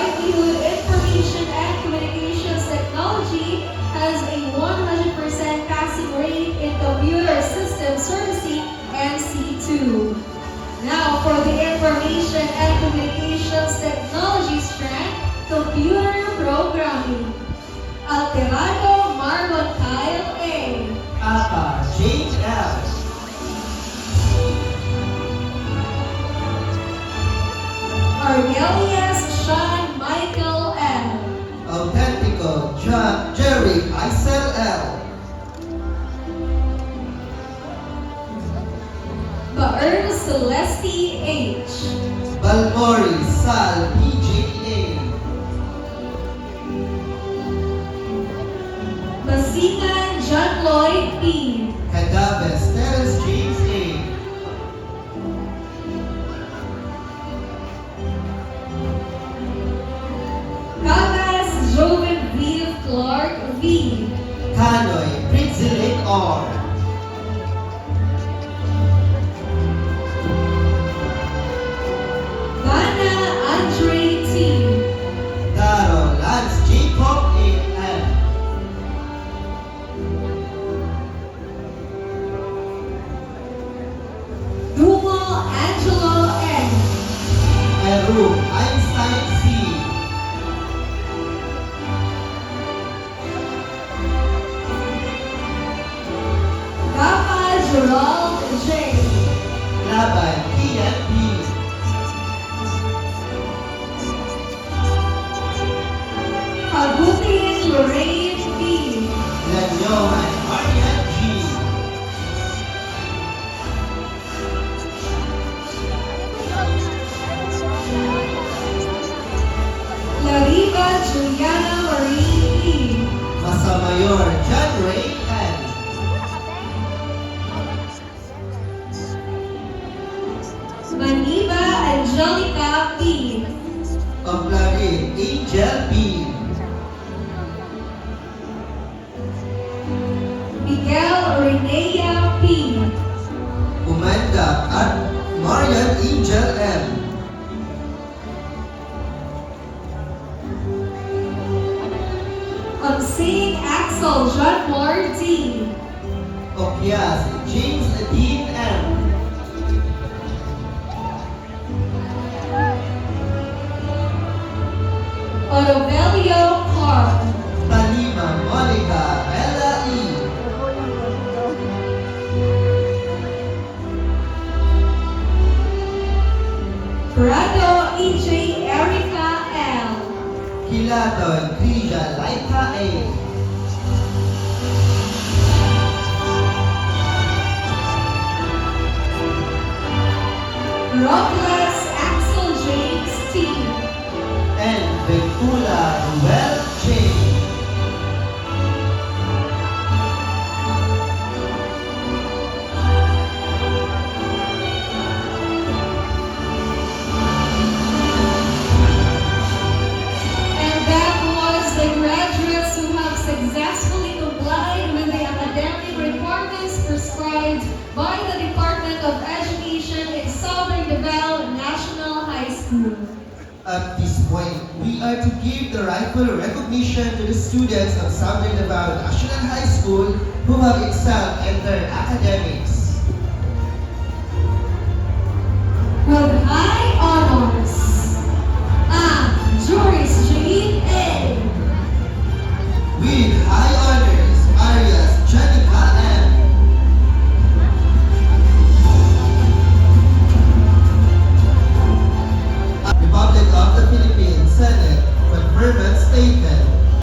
Livelihood Information and Communications Technology has a 100% passing rate in Computer System Servicing NC2. Now for the Information and Communications Technology strand, Computer Programming. Alterado Marlon Kyle A. Apa James L. Argelius Sean Michael L. Autentico Jerry Isel L. Baer Celeste H. Balmori Sal PJA. Basican John Lloyd P. Cadaves Terence James A. Cagas Joven V. Clark V. Canoy Pritzilik R. Bana Andre T. Daro Lance Jacob A. M. Dumo Angelo N. Eru Einstein C. Gapa Gerald J. Laban Ian B. Agutin Lorraine B. Lanyohan Marian G. Lariva Juliana Marie E. Masamayor John Ray N. Maniba Angelica P. Oplarin Angel B. Miguel Renea P. Umanda at Marian Angel M. Unseen Axel John Moore D. Okyas James Dean M. Orovelio Carl. Talima Monica Ella E. Prado EJ Erica L. Kilaton Krija Laika A. Robles Axel James T. and Vicula Ruel J. And that was the graduates who have successfully complied with the academic requirements prescribed by the Department of Education in Southern Davao National High School. At this point, we are to give the rightful recognition to the students of Southern Davao National High School who have excelled in their academics. Well,